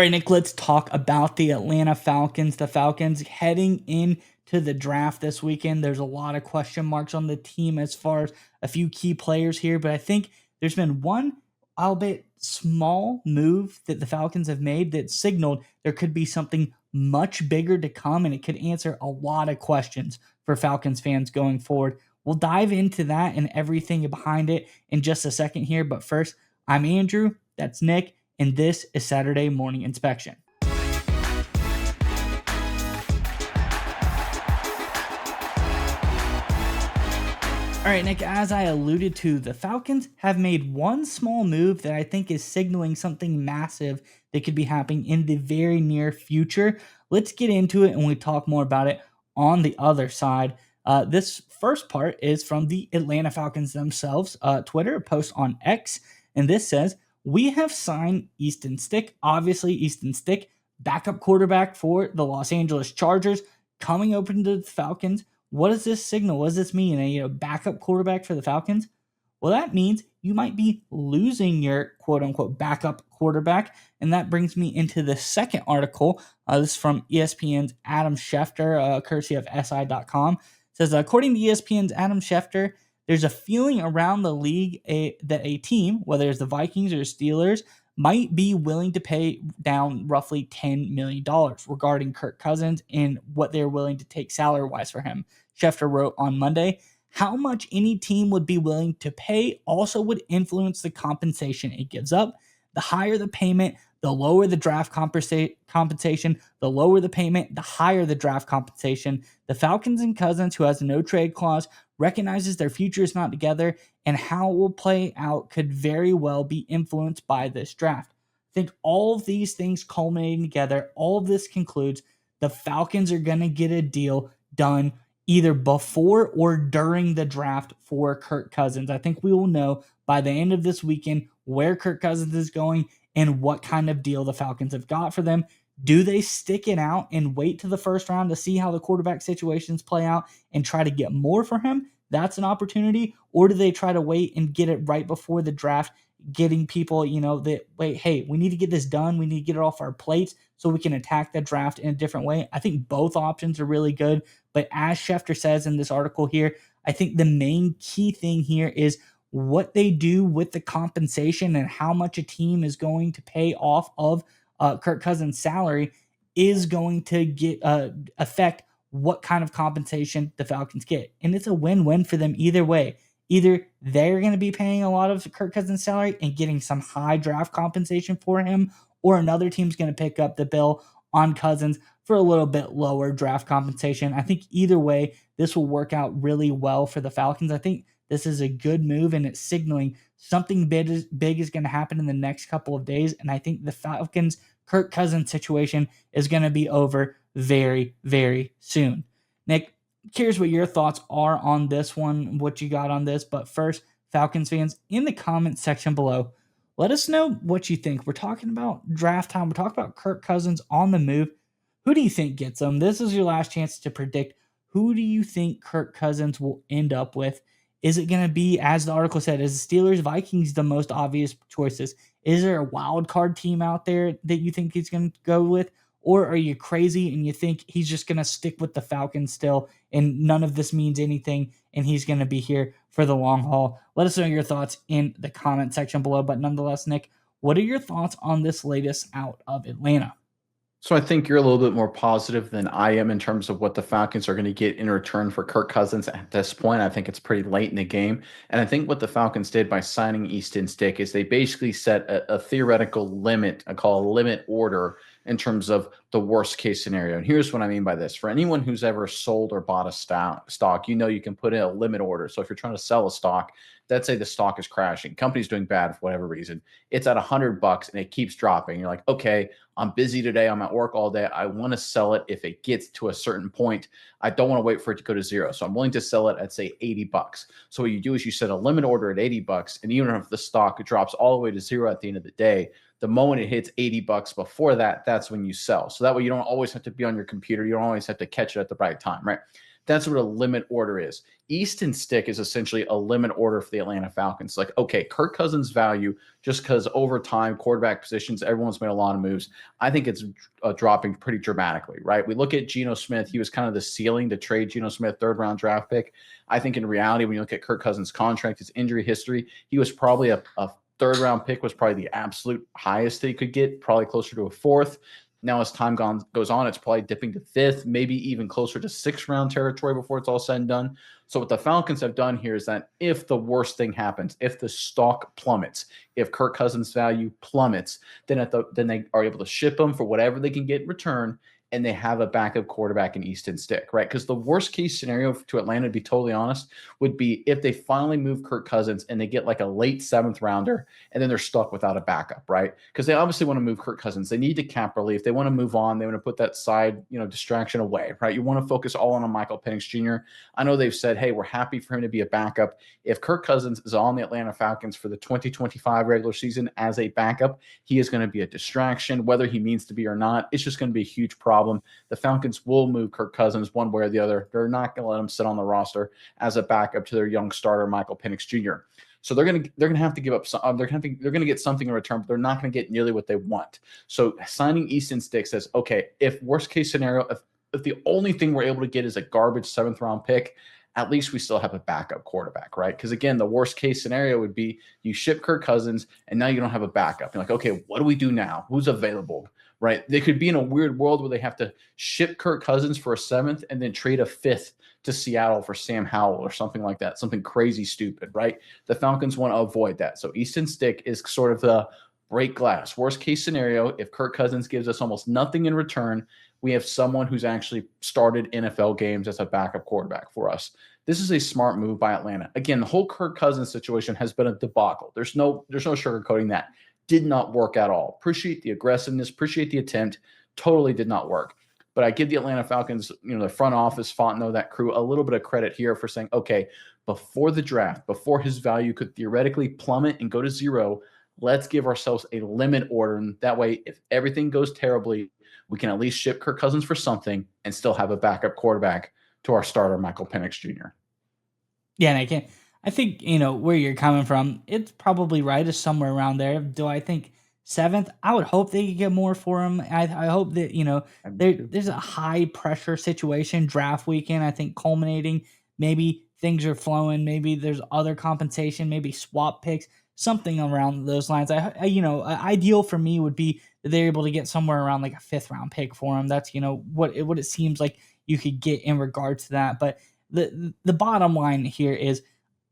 All right, Nick, let's talk about the Atlanta Falcons. The Falcons heading into the draft this weekend. There's a lot of question marks on the team as far as a few key players here, but I think there's been one, albeit small, move that the Falcons have made that signaled there could be something much bigger to come, and it could answer a lot of questions for Falcons fans going forward. We'll dive into that and everything behind it in just a second here, but first, I'm Andrew. That's Nick and this is Saturday Morning Inspection. All right, Nick, as I alluded to, the Falcons have made one small move that I think is signaling something massive that could be happening in the very near future. Let's get into it and we talk more about it on the other side. This first part is from the Atlanta Falcons themselves, Twitter, a post on X, and this says, we have signed Easton Stick, obviously Easton Stick, backup quarterback for the Los Angeles Chargers, coming open to the Falcons. What does this signal? What does this mean? A backup quarterback for the Falcons? Well, that means you might be losing your quote unquote backup quarterback. And that brings me into the second article. This is from ESPN's Adam Schefter, courtesy of SI.com. It says, according to ESPN's Adam Schefter, there's a feeling around the league that a team, whether it's the Vikings or the Steelers, might be willing to pay down roughly $10 million regarding Kirk Cousins and what they're willing to take salary-wise for him. Schefter wrote on Monday, how much any team would be willing to pay also would influence the compensation it gives up. The higher the payment, the lower the draft compensation. The lower the payment, the higher the draft compensation. The Falcons and Cousins, who has a no trade clause, recognizes their future is not together, and how it will play out could very well be influenced by this draft. I think all of these things culminating together, all of this concludes the Falcons are going to get a deal done either before or during the draft for Kirk Cousins. I think we will know by the end of this weekend where Kirk Cousins is going and what kind of deal the Falcons have got for them. Do they stick it out and wait to the first round to see how the quarterback situations play out and try to get more for him? That's an opportunity. Or do they try to wait and get it right before the draft, getting people, that, wait, hey, we need to get this done. We need to get it off our plates so we can attack the draft in a different way. I think both options are really good. But as Schefter says in this article here, I think the main key thing here is what they do with the compensation and how much a team is going to pay off of Kirk Cousins' salary is going to get affect what kind of compensation the Falcons get. And it's a win-win for them either way. Either they're going to be paying a lot of Kirk Cousins' salary and getting some high draft compensation for him, or another team's going to pick up the bill on Cousins for a little bit lower draft compensation. I think either way, this will work out really well for the Falcons. I think this is a good move, and it's signaling something big is going to happen in the next couple of days. And I think the Falcons' Kirk Cousins situation is going to be over very, very soon. Nick, curious what your thoughts are on this one, what you got on this. But first, Falcons fans, in the comments section below, let us know what you think. We're talking about draft time. We're talking about Kirk Cousins on the move. Who do you think gets him? This is your last chance to predict. Who do you think Kirk Cousins will end up with? Is it going to be, as the article said, is the Steelers, Vikings the most obvious choices? Is there a wild card team out there that you think he's going to go with? Or are you crazy and you think he's just going to stick with the Falcons still and none of this means anything and he's going to be here for the long haul? Let us know your thoughts in the comment section below. But nonetheless, Nick, what are your thoughts on this latest out of Atlanta? So I think you're a little bit more positive than I am in terms of what the Falcons are going to get in return for Kirk Cousins at this point. I think it's pretty late in the game. And I think what the Falcons did by signing Easton Stick is they basically set a theoretical limit, I call a limit order in terms of the worst case scenario. And here's what I mean by this. For anyone who's ever sold or bought a stock, you can put in a limit order. So if you're trying to sell a stock, let's say the stock is crashing, company's doing bad for whatever reason, it's at $100 and it keeps dropping. You're like, okay, I'm busy today. I'm at work all day. I want to sell it if it gets to a certain point. I don't want to wait for it to go to zero. So I'm willing to sell it at, say, $80. So what you do is you set a limit order at $80. And even if the stock drops all the way to zero at the end of the day, the moment it hits $80 before that, that's when you sell. So that way you don't always have to be on your computer. You don't always have to catch it at the right time, right? That's what a limit order is. Easton Stick is essentially a limit order for the Atlanta Falcons. Like, okay, Kirk Cousins' value, just because over time, quarterback positions, everyone's made a lot of moves. I think it's dropping pretty dramatically, right? We look at Geno Smith. He was kind of the ceiling to trade Geno Smith, third round draft pick. I think in reality, when you look at Kirk Cousins' contract, his injury history, he was probably a third round pick was probably the absolute highest that he could get, probably closer to a fourth. Now, as time goes on, it's probably dipping to fifth, maybe even closer to sixth round territory before it's all said and done. So, what the Falcons have done here is that if the worst thing happens, if the stock plummets, if Kirk Cousins' value plummets, then they are able to ship him for whatever they can get in return, and they have a backup quarterback in Easton Stick, right? Because the worst case scenario to Atlanta, to be totally honest, would be if they finally move Kirk Cousins and they get like a late seventh rounder and then they're stuck without a backup, right? Because they obviously want to move Kirk Cousins. They need to cap relief. They want to move on. They want to put that side, distraction away, right? You want to focus all on Michael Penix Jr. I know they've said, hey, we're happy for him to be a backup. If Kirk Cousins is on the Atlanta Falcons for the 2025 regular season as a backup, he is going to be a distraction, whether he means to be or not. It's just going to be a huge problem. The Falcons will move Kirk Cousins one way or the other. They're not going to let him sit on the roster as a backup to their young starter, Michael Penix Jr. So they're gonna have to give up some. They're gonna get something in return, but they're not gonna get nearly what they want. So signing Easton Stick says, okay, if worst case scenario, if the only thing we're able to get is a garbage seventh round pick, at least we still have a backup quarterback, right? Because again, the worst case scenario would be you ship Kirk Cousins and now you don't have a backup. You're like, okay, what do we do now? Who's available? Right? They could be in a weird world where they have to ship Kirk Cousins for a seventh and then trade a fifth to Seattle for Sam Howell or something like that, something crazy stupid, right? The Falcons want to avoid that. So Easton Stick is sort of the break glass. Worst case scenario, if Kirk Cousins gives us almost nothing in return, we have someone who's actually started NFL games as a backup quarterback for us. This is a smart move by Atlanta. Again, the whole Kirk Cousins situation has been a debacle. There's no sugarcoating that. Did not work at all. Appreciate the aggressiveness, appreciate the attempt. Totally did not work. But I give the Atlanta Falcons, the front office, Fontenot, that crew, a little bit of credit here for saying, okay, before the draft, before his value could theoretically plummet and go to zero, let's give ourselves a limit order. And that way, if everything goes terribly, we can at least ship Kirk Cousins for something and still have a backup quarterback to our starter, Michael Penix Jr. Yeah, and I think, where you're coming from, it's probably right, is somewhere around there. Do I think seventh? I would hope they could get more for him. I hope that, there's a high pressure situation draft weekend, I think culminating. Maybe things are flowing. Maybe there's other compensation, maybe swap picks, something around those lines. Ideal for me would be that they're able to get somewhere around like a fifth round pick for him. That's, what it seems like you could get in regards to that. But the bottom line here is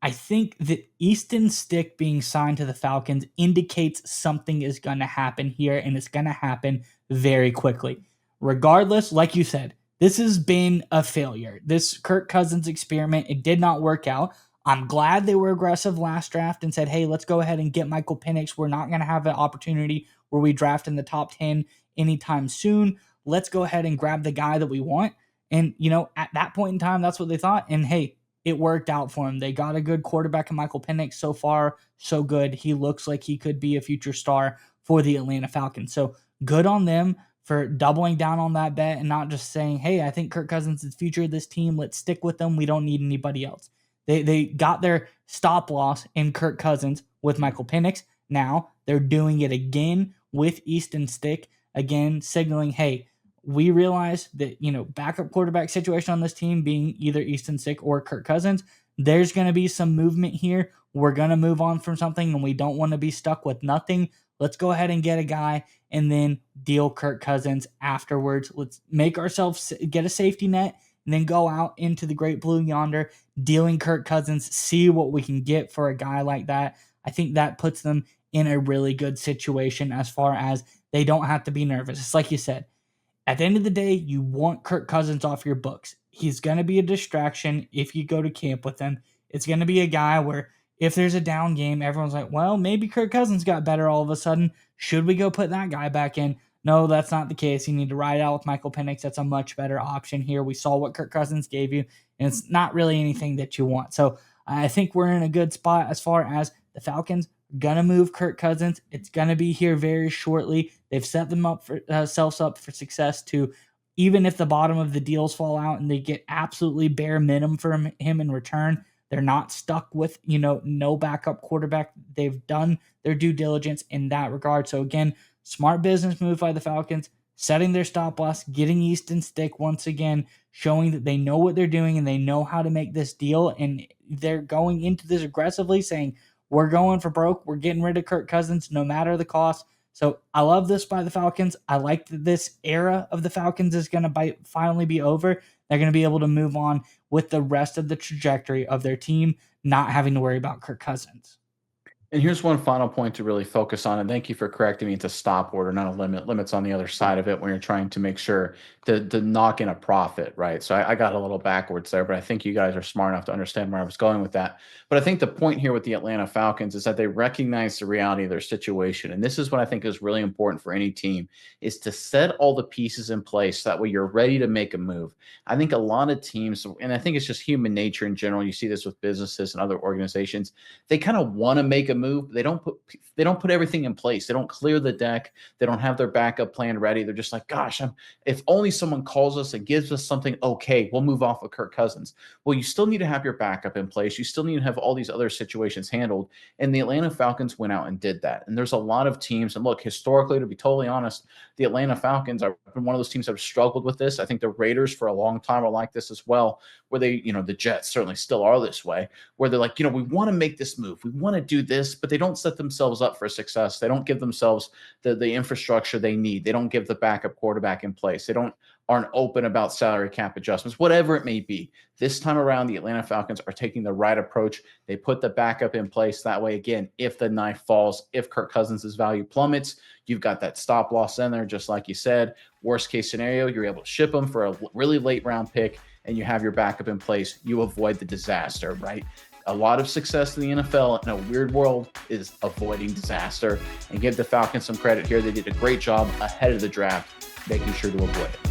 I think that Easton Stick being signed to the Falcons indicates something is going to happen here, and it's going to happen very quickly. Regardless, like you said, this has been a failure. This Kirk Cousins experiment, it did not work out. I'm glad they were aggressive last draft and said, hey, let's go ahead and get Michael Penix. We're not going to have an opportunity where we draft in the top 10 anytime soon. Let's go ahead and grab the guy that we want. And, at that point in time, that's what they thought. And hey, it worked out for him. They got a good quarterback in Michael Penix. So far, so good. He looks like he could be a future star for the Atlanta Falcons. So good on them for doubling down on that bet and not just saying, hey, I think Kirk Cousins is the future of this team. Let's stick with them. We don't need anybody else. They got their stop loss in Kirk Cousins with Michael Penix. Now they're doing it again with Easton Stick. Again, signaling, hey, we realize that, backup quarterback situation on this team being either Easton Stick or Kirk Cousins, there's going to be some movement here. We're going to move on from something and we don't want to be stuck with nothing. Let's go ahead and get a guy and then deal Kirk Cousins afterwards. Let's make ourselves get a safety net and then go out into the great blue yonder, dealing Kirk Cousins, see what we can get for a guy like that. I think that puts them in a really good situation as far as they don't have to be nervous. It's like you said, at the end of the day, you want Kirk Cousins off your books. He's going to be a distraction if you go to camp with him. It's going to be a guy where if there's a down game, everyone's like, well, maybe Kirk Cousins got better all of a sudden. Should we go put that guy back in? No, that's not the case. You need to ride out with Michael Penix. That's a much better option here. We saw what Kirk Cousins gave you, and it's not really anything that you want. So I think we're in a good spot as far as the Falcons gonna move Kirk Cousins. It's gonna be here very shortly. They've set themselves up for success to even if the bottom of the deals fall out and they get absolutely bare minimum from him in return, they're not stuck with, no backup quarterback. They've done their due diligence in that regard. So again, smart business move by the Falcons, setting their stop loss, getting Easton Stick once again, showing that they know what they're doing and they know how to make this deal. And they're going into this aggressively saying, we're going for broke. We're getting rid of Kirk Cousins no matter the cost. So I love this by the Falcons. I like that this era of the Falcons is going to finally be over. They're going to be able to move on with the rest of the trajectory of their team, not having to worry about Kirk Cousins. And here's one final point to really focus on, and thank you for correcting me. It's a stop order, not a limit. Limits on the other side of it when you're trying to make sure to knock in a profit, right? So I got a little backwards there, but I think you guys are smart enough to understand where I was going with that. But I think the point here with the Atlanta Falcons is that they recognize the reality of their situation. And this is what I think is really important for any team, is to set all the pieces in place so that way you're ready to make a move. I think a lot of teams, and I think it's just human nature in general, you see this with businesses and other organizations, they kind of want to make a move. They don't put everything in place. They don't clear the deck. They don't have their backup plan ready. They're just like, gosh, if only someone calls us and gives us something, okay, we'll move off of Kirk Cousins. Well, you still need to have your backup in place. You still need to have all these other situations handled. And the Atlanta Falcons went out and did that. And there's a lot of teams. And look, historically, to be totally honest, the Atlanta Falcons are one of those teams that have struggled with this. I think the Raiders for a long time are like this as well, where the Jets certainly still are this way, where they're like, we want to make this move. We want to do this, but they don't set themselves up for success. They don't give themselves the infrastructure they need. They don't give the backup quarterback in place. They aren't open about salary cap adjustments, whatever it may be. This time around, the Atlanta Falcons are taking the right approach. They put the backup in place. That way, again, if the knife falls, if Kirk Cousins' value plummets, you've got that stop loss in there, just like you said. Worst case scenario, you're able to ship them for a really late round pick, and you have your backup in place. You avoid the disaster, right? A lot of success in the NFL in a weird world is avoiding disaster. And give the Falcons some credit here. They did a great job ahead of the draft, making sure to avoid it.